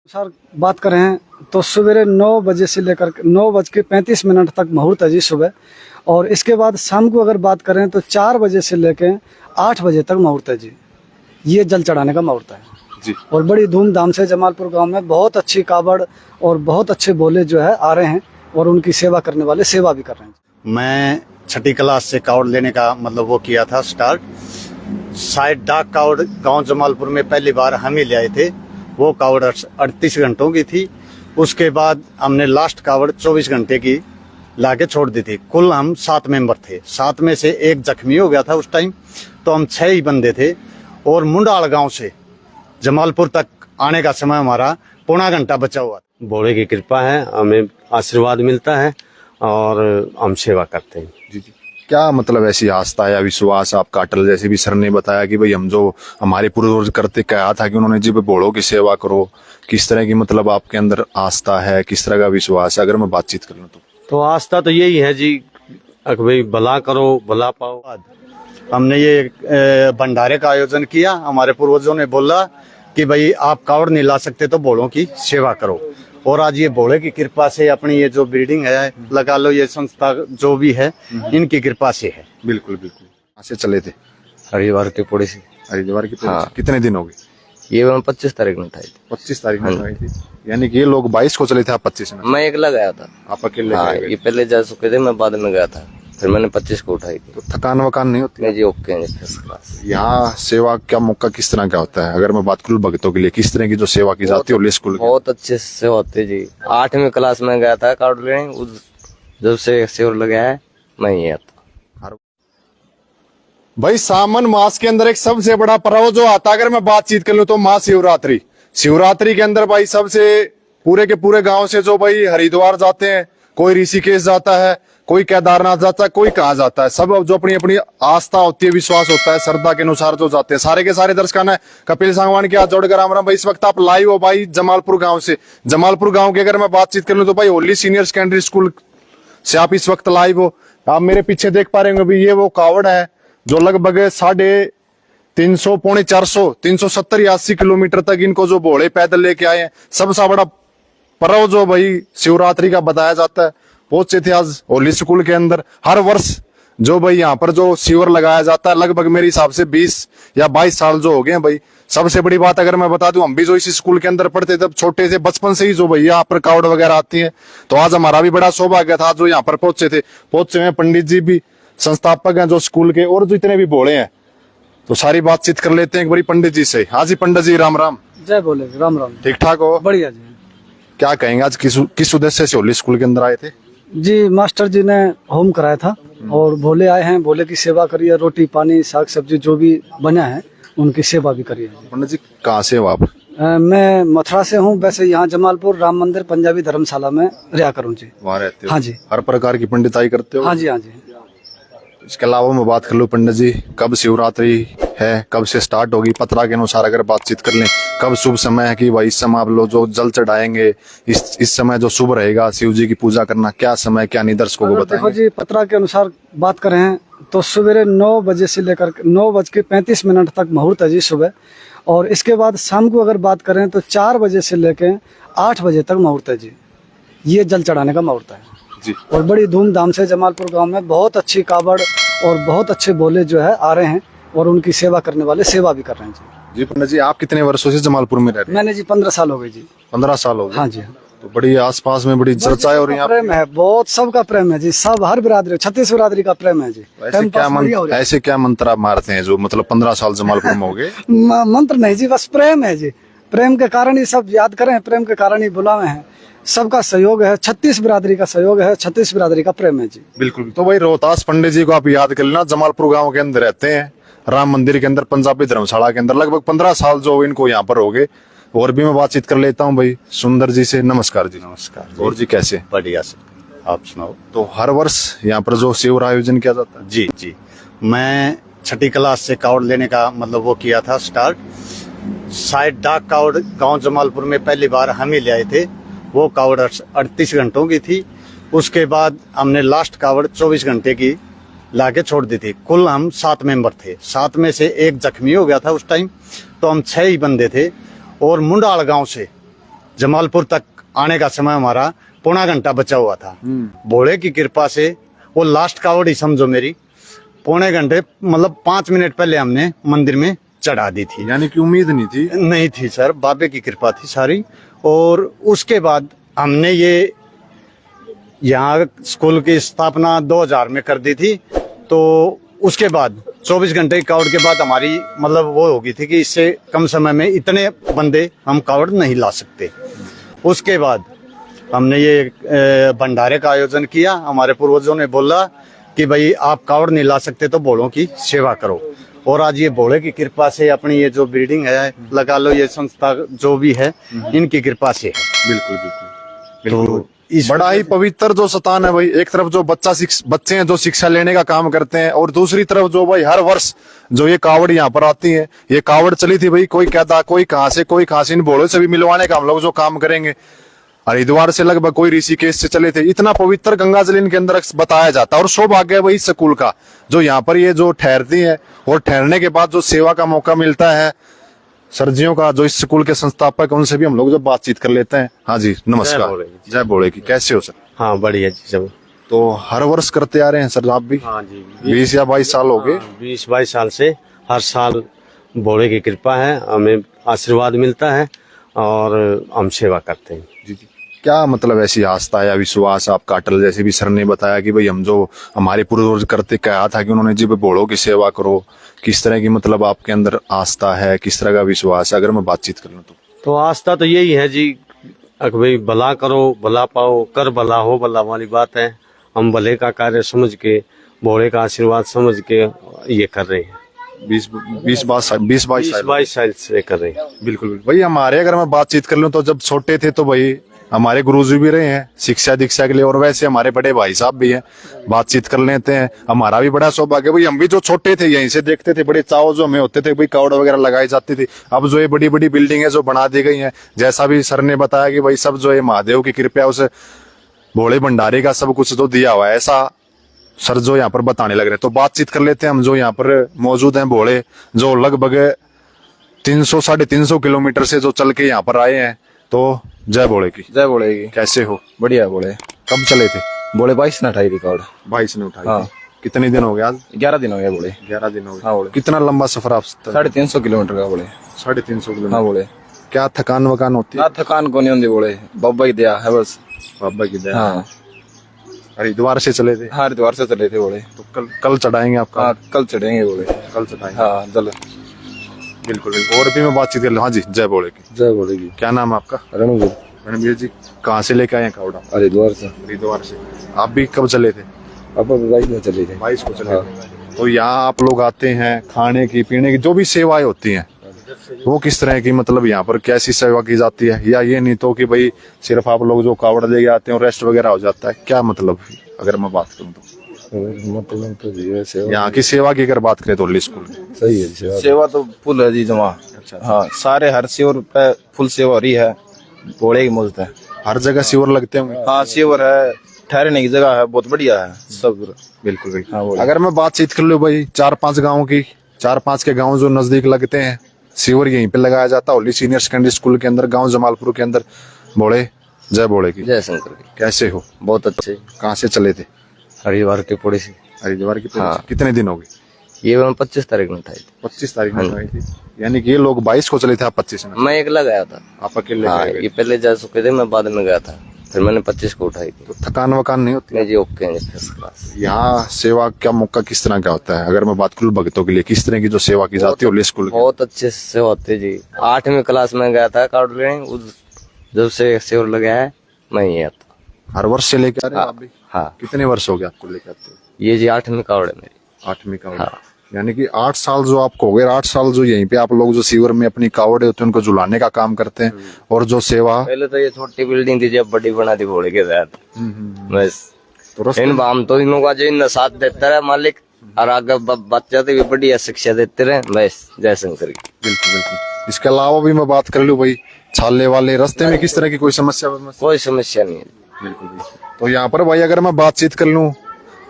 Sir बात करें तो सवेरे 9 बजे से लेकर 9:35 तक मुहूर्त है जी सुबह। और इसके बाद शाम को अगर बात करें तो 4 बजे से लेकर 8 बजे तक मुहूर्त है जी। ये जल चढ़ाने का मुहूर्त है जी। और बड़ी धूमधाम से जमालपुर गांव में बहुत अच्छी कावड़ और बहुत अच्छे बोले जो है आ रहे हैं और उनकी सेवा करने वाले सेवा भी कर रहे हैं। मैं छठी क्लास से कावड़ लेने का वो किया था स्टार्ट। शायद डाक कावड़ गांव जमालपुर में पहली बार हम ही ले आए थे। वो कावड़ 38 घंटों की थी। उसके बाद हमने लास्ट कावड़ 24 घंटे की लाके छोड़ दी थी। कुल हम 7 मेंबर थे। 7 में से एक जख्मी हो गया था उस टाइम, तो हम 6 ही बंदे थे। और मुंडाल गांव से जमालपुर तक आने का समय हमारा पौना घंटा बचा हुआ। भोले की कृपा है, हमें आशीर्वाद मिलता है और हम सेवा करते हैं। जी जी। क्या मतलब ऐसी आस्था या विश्वास आपका अटल, जैसे भी सर ने बताया कि भाई हम जो हमारे पूर्वज करते कहा था कि उन्होंने जी भोलों की सेवा करो, किस तरह की मतलब आपके अंदर आस्था है, किस तरह का विश्वास है? अगर मैं बातचीत कर लूँ तो आस्था तो यही है जी, भाई भला करो भला पाओ। हमने ये भंडारे का आयोजन किया। हमारे पूर्वजों ने बोला कि भाई आप कावड़ नहीं ला सकते तो भोलों की सेवा करो। और आज ये भोले की कृपा से अपनी ये जो बिल्डिंग है लगा लो, ये संस्था जो भी है इनकी कृपा से है। बिल्कुल बिल्कुल। कहाँ से चले थे? हरिद्वार के पुणे से। हरिद्वार की हाँ। कितने दिन हो गए? ये मैं 25 तारीख में था। 25 तारीख में आई थी, यानी कि ये लोग 22 को चले थे, आप 25 में? मैं अकेला गया था। आप अकेले हाँ, गए? ये पहले जा चुके थे, मैं बाद में गया था। फिर मैंने 25 को उठाई थी। तो थकान वकान नहीं होती? नहीं जी, ओके है फर्स्ट क्लास। यहाँ सेवा का मौका किस तरह का होता है? अगर मैं बात करूँ भक्तों के लिए, किस तरह की जो सेवा की जाती है स्कूल की? बहुत अच्छे से होते जी। 8वीं क्लास में गया था कावड़ लेने, जब से शिविर लगा है मैं ही आता। भाई सावन मास के अंदर एक सबसे बड़ा पर्व जो आता है, अगर मैं बातचीत कर लूं तो महाशिवरात्रि। शिवरात्रि के अंदर भाई सबसे पूरे के पूरे गांव से जो भाई हरिद्वार जाते हैं, कोई ऋषिकेश जाता है, कोई केदारनाथ जाता है, कोई कहाँ जाता है, सब जो अपनी अपनी आस्था होती है, विश्वास होता है, श्रद्धा के अनुसार जो जाते हैं। सारे के सारे दर्शक है कपिल सांगवान के हाथ जोड़कर राम राम। भाई इस वक्त आप लाइव हो भाई जमालपुर गांव से। जमालपुर गांव की अगर मैं बातचीत कर लूं तो भाई होली सीनियर सेकेंडरी स्कूल से आप इस वक्त लाइव हो। आप मेरे पीछे देख पा रहे होंगे ये वो कावड़ है जो लगभग 350, पौने 400, 370 या 80 किलोमीटर तक इनको जो भोले पैदल लेके आए हैं। सबसे बड़ा पर्व जो भाई शिवरात्रि का बताया जाता है, पहुंचे थे आज होली स्कूल के अंदर। हर वर्ष जो भाई यहाँ पर जो शिविर लगाया जाता है, लगभग मेरे हिसाब से 20 या 22 साल जो हो गए हैं भाई। सबसे बड़ी बात अगर मैं बता दूं, हम भी जो इसी स्कूल के अंदर पढ़ते तब छोटे थे, बचपन से ही जो भाई यहाँ पर कावड़ वगैरह आती है। तो आज हमारा भी बड़ा सौभाग्य था जो यहाँ पर पहुंचे थे। पहुंचे हुए पंडित जी भी संस्थापक हैं जो स्कूल के, और जितने भी भोले हैं। तो सारी बातचीत कर लेते हैं एक बारी पंडित जी से। हाँ जी पंडित जी, राम राम। जय बोले, राम राम। ठीक ठाक हो? बढ़िया जी। क्या कहेंगे आज किस उद्देश्य से होली स्कूल के अंदर आए थे? जी मास्टर जी ने होम कराया था और भोले आए हैं, भोले की सेवा करिए, रोटी पानी साग सब्जी जो भी बना है उनकी सेवा भी करिए। पंडित जी कहाँ से हो आप? मैं मथुरा से हूँ, वैसे यहाँ जमालपुर राम मंदिर पंजाबी धर्मशाला में रहा करूँ जी। वहाँ रहते हो? हाँ जी। हर प्रकार की पंडिताई करते हो? हाँ जी, हाँ जी। इसके अलावा मैं बात कर लूँ पंडित जी, कब शिवरात्रि है, कब से स्टार्ट होगी? पत्रा के अनुसार अगर बातचीत कर लें, कब शुभ समय है कि भाई इस समय आप लोग जो जल चढ़ाएंगे, इस समय जो शुभ रहेगा शिव जी की पूजा करना, क्या समय, क्या नहीं दर्शकों को बताएंगे? देखो जी, पत्रा के अनुसार बात करें तो सवेरे 9 बजे से लेकर 9:35 तक मुहूर्त है जी सुबह। और इसके बाद शाम को अगर बात करें तो 4 बजे से लेकर 8 बजे तक मुहूर्त है जी। ये जल चढ़ाने का मुहूर्त है जी। और बड़ी धूमधाम से जमालपुर गांव में बहुत अच्छी कावड़ और बहुत अच्छे बोले जो है आ रहे हैं और उनकी सेवा करने वाले सेवा भी कर रहे हैं जी। जी पंडित जी, आप कितने वर्षों से जमालपुर में रह रहे हैं? मैंने जी 15 साल हो गए जी। 15 साल हो गए? हाँ जी। तो बड़ी आसपास में बड़ी चर्चा है और यहाँ प्रेम है, बहुत सबका प्रेम है जी। सब हर बिरादरी, 36 बिरादरी का प्रेम है जी। ऐसे क्या मंत्र आप मारते हैं जो मतलब 15 साल जमालपुर में हो गए? मंत्र नहीं जी, बस प्रेम है जी। प्रेम के कारण ही सब याद करें, प्रेम के कारण ही बुलावे हैं। सबका सहयोग है, 36 बिरादरी का सहयोग है, 36 बिरादरी का प्रेम है जी। बिल्कुल। तो भाई रोहतास पंडित जी को आप याद कर लेना, जमालपुर गांव के अंदर रहते हैं, राम मंदिर के अंदर, पंजाबी धर्मशाला के अंदर। लगभग 15 साल जो इनको यहाँ पर हो गए। और भी मैं बातचीत कर लेता हूँ भाई सुंदर जी से। नमस्कार जी। नमस्कार। और जी कैसे? बढ़िया से, आप सुनाओ। तो हर वर्ष यहाँ पर जो शिविर आयोजन किया जाता है? जी जी। मैं छठी क्लास से कावड़ लेने का वो किया था स्टार्ट। शायद डाक कावड़ गांव जमालपुर में पहली बार हम ही ले आए थे। वो कावड़ 38 घंटों की थी। उसके बाद हमने लास्ट कावड़ 24 घंटे की लाके छोड़ दी थी। कुल हम 7 मेंबर थे। 7 में से एक जख्मी हो गया था उस टाइम, तो हम 6 ही बंदे थे। और मुंडाल गांव से जमालपुर तक आने का समय हमारा पौना घंटा बचा हुआ था। भोले की कृपा से वो लास्ट कावड़ ही समझो मेरी, पौने घंटे मतलब 5 मिनट पहले हमने मंदिर में चढ़ा दी थी। यानी कि उम्मीद नहीं थी? नहीं थी सर, बाबे की कृपा थी सारी। और उसके बाद हमने ये यहाँ स्कूल की स्थापना 2000 में कर दी थी। तो उसके बाद 24 घंटे की कावड़ के बाद हमारी मतलब वो हो गई थी कि इससे कम समय में इतने बंदे हम कावड़ नहीं ला सकते। उसके बाद हमने ये भंडारे का आयोजन किया। हमारे पूर्वजों ने बोला कि भाई आप कावड़ नहीं ला सकते तो भोलों की सेवा करो। और आज ये भोले की कृपा से अपनी ये जो बिल्डिंग है लगा लो, ये संस्था जो भी है इनकी कृपा से है। बिल्कुल बिल्कुल बिल्कुल। बड़ा ही पवित्र जो स्थान है भाई। एक तरफ जो बच्चे हैं जो शिक्षा लेने का काम करते हैं, और दूसरी तरफ जो भाई हर वर्ष जो ये कावड़ यहाँ पर आती है। ये कावड़ चली थी भाई, कोई कहता कोई कहाँ से कोई कहाँ से, इन भोले से भी मिलवाने का हम लोग जो काम करेंगे। हरिद्वार से लगभग कोई ऋषिकेश से चले थे। इतना पवित्र गंगा जल इनके अंदर बताया जाता है। और सौभाग्य है भाई स्कूल का जो यहाँ पर ये जो ठहरती है, और ठहरने के बाद जो सेवा का मौका मिलता है सरजियों का, जो इस स्कूल के संस्थापक, उनसे भी हम लोग जो बातचीत कर लेते हैं। हाँ जी नमस्कार। जय भोले की। कैसे हो सर? हाँ बढ़िया जी सब। तो हर वर्ष करते आ रहे हैं सर आप भी? हाँ जी 20 या 22 साल हो गए? 20-22 साल से हर साल भोले की कृपा है, हमें आशीर्वाद मिलता है और हम सेवा करते हैं। जी जी। क्या मतलब ऐसी आस्था या विश्वास आपका अटल, जैसे भी सर ने बताया कि भाई हम जो हमारे पूर्वज करते कहा था कि उन्होंने जी भोलों की सेवा करो, किस तरह की मतलब आपके अंदर आस्था है, किस तरह का विश्वास है, अगर मैं बातचीत कर लूँ तो आस्था तो यही है जी कि भाई भला करो भला पाओ, कर भला हो भला वाली बात है। हम भले का कार्य समझ के, भोले का आशीर्वाद समझ के ये कर रहे हैं। 20-22 साल से कर रहे हैं। बिल्कुल भाई। हमारे अगर मैं बातचीत कर लूँ तो जब छोटे थे तो भाई हमारे गुरुजी भी रहे हैं शिक्षा दीक्षा के लिए, और वैसे हमारे बड़े भाई साहब भी हैं, बातचीत कर लेते हैं। हमारा भी बड़ा सौभाग्य भाई, हम भी जो छोटे थे यहीं से देखते थे, बड़े चाव जो हमें होते थे भाई कावड़ वगैरह लगाई जाती थी। अब जो ये बड़ी बड़ी बिल्डिंग है जो बना दी गई है, जैसा भी सर ने बताया कि भाई सब जो है महादेव की कृपा उसे भोले भंडारे का सब कुछ तो दिया हुआ है, ऐसा सर जो यहाँ पर बताने लग रहे। तो बातचीत कर लेते हैं हम जो यहाँ पर मौजूद हैं भोले, जो लगभग 300-350 किलोमीटर से जो चल के यहाँ पर आए हैं। तो जय भोले की। जय भोले की। कैसे हो? बढ़िया बोले। कब चले थे? बोले 22 ने उठाई थी कावड़। 22 ने उठाई हाँ। थी। कितने दिन हो गए आज? 11 दिन हो गए बोले। 11 दिन हो गए। हाँ बोले। कितना लंबा सफर आप? 350 किलोमीटर का बोले। 350 किलोमीटर। हाँ बोले। क्या थकान वकान होती है? ना थकान को नहीं होती बोले, बाबा की दया है बस। बाबा की दया। हाँ। हरिद्वार से चले थे? हरिद्वार से चले थे बोले। तो कल चढ़ाएंगे आपका? हाँ कल चढ़ेंगे बोले। कल चढ़ाएंगे। हाँ जल। बिल्कुल। और भी मैं बातचीत कर लूँ। हाँ जी जय भोले की। जय भोले की। क्या नाम है आपका? रणवीर। रणवीर जी, कहाँ से लेके आए हैं कावड़ा? हरिद्वार से। हरिद्वार से। आप भी कब चले थे? पापा 22 में चले थे। 22 को चले थे। तो यहाँ आप लोग आते हैं, खाने की पीने की जो भी सेवाएं होती हैं वो किस तरह की, मतलब यहाँ पर कैसी सेवा की जाती है? या ये नहीं तो कि भाई सिर्फ आप लोग जो कावड़ लेके आते हैं और रेस्ट वगैरह हो जाता है, क्या मतलब अगर मैं बात करूँ तो? मतलब तो जी सेवा, यहाँ की सेवा की अगर बात करें तो स्कूल सही है सेवा तो फुल है जी जमा। अच्छा। हाँ सारे हर शिवर पे फुल सेवा हो रही है, भोले की मौज है। हर जगह शिविर लगते होंगे? हाँ शिवर है, ठहरने की जगह है, बहुत बढ़िया है सब। बिल्कुल बिल्कुल। हाँ, बोलिए। अगर मैं बातचीत कर लूँ भाई 4-5 गाँव की, 4-5 के गाँव जो नजदीक लगते हैं, शिविर यहीं पे लगाया जाता है होली सीनियर सेकेंडरी स्कूल के अंदर, गाँव जमालपुर के अंदर। भोले जय भोले की। जय शंकर की। कैसे हो? बहुत अच्छे। कहाँ से चले थे? हरिद्वार के पौड़ी से। हरिद्वार की। हाँ। कितने दिन हो गए? ये मैं 25 तारीख में उठाई थी। 25 तारीख में उठाई थी। यानी कि ये लोग 22 को चले थे, आप 25 में? मैं अकेला गया था। आप अकेले हाँ गए थे? ये पहले जा चुके थे, मैं बाद में गया था, फिर मैंने 25 को उठाई थी। तो थकान वकान नहीं होती? नहीं जी ओके हैं फर्स्ट क्लास। यहाँ सेवा का मौका किस तरह का होता है? अगर मैं बात करूँ भक्तों के लिए, किस तरह की जो सेवा की जाती है होली स्कूल की? बहुत अच्छे से होते जी। 8वीं क्लास में गया था कावड़ लेने, जब से शिविर लगा है मैं ही आता। हर वर्ष से लेके आ रहे हो आप भी? हाँ। कितने वर्ष हो गए आपको लेके आते हो? ये जी 8वीं कावड़ है मेरी। 8वीं कावड़। हाँ। यानी कि 8 साल जो आपको हो गए, 8 साल जो यहीं पे आप लोग जो शिविर में अपनी कावड़े होते हैं उनको झुलाने का काम करते हैं, और जो सेवा पहले तो ये छोटी बिल्डिंग थी, जब बड़ी बना दी भोले के साथ बस। तो इन हम तो इनों का जो इन साथ देता रहे मालिक, और आगे बच्चा भी बढ़िया शिक्षा देते रहे बस। जय शंकर की। बिल्कुल बिल्कुल। इसके अलावा भी मैं बात कर लूँ भाई, छाले वाले रास्ते में किस तरह की कोई समस्या? कोई समस्या नहीं है। बिल्कुल। तो यहाँ पर भाई अगर मैं बातचीत कर लूँ,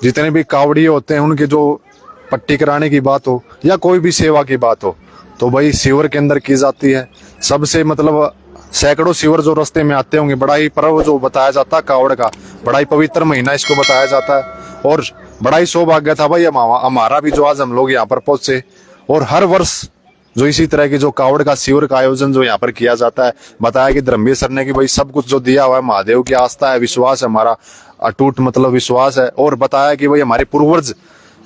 जितने भी कावड़िए होते हैं उनके जो पट्टी कराने की बात हो या कोई भी सेवा की बात हो, तो भाई शिविर के अंदर की जाती है। सबसे मतलब सैकड़ों शिवर जो रास्ते में आते होंगे। बड़ा ही पर्व जो बताया जाता है कावड़ का, बड़ा ही पवित्र महीना इसको बताया जाता है। और बड़ा ही सौभाग्य था भाई हमारा भी जो आज हम लोग यहाँ पर पहुंचे। और हर वर्ष जो इसी तरह की जो कावड़ का शिविर का आयोजन जो यहाँ पर किया जाता है, बताया कि धर्मवीर सर ने कि भाई सब कुछ जो दिया हुआ है महादेव की आस्था है, विश्वास है, हमारा अटूट मतलब विश्वास है। और बताया कि भाई हमारे पूर्वज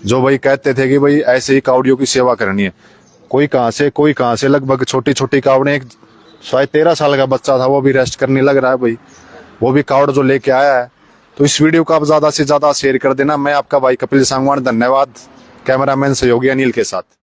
जो भाई कहते थे कि भाई ऐसे ही कावड़ियों की सेवा करनी है। कोई कहाँ से लगभग छोटी छोटी कावड़े, एक शायद 13 साल का बच्चा था वो भी रेस्ट करने लग रहा है भाई, वो भी कावड़ जो लेके आया है। तो इस वीडियो को आप ज्यादा से ज्यादा शेयर कर देना। मैं आपका भाई कपिल सांगवान, धन्यवाद। कैमरामैन सहयोगी अनिल के साथ।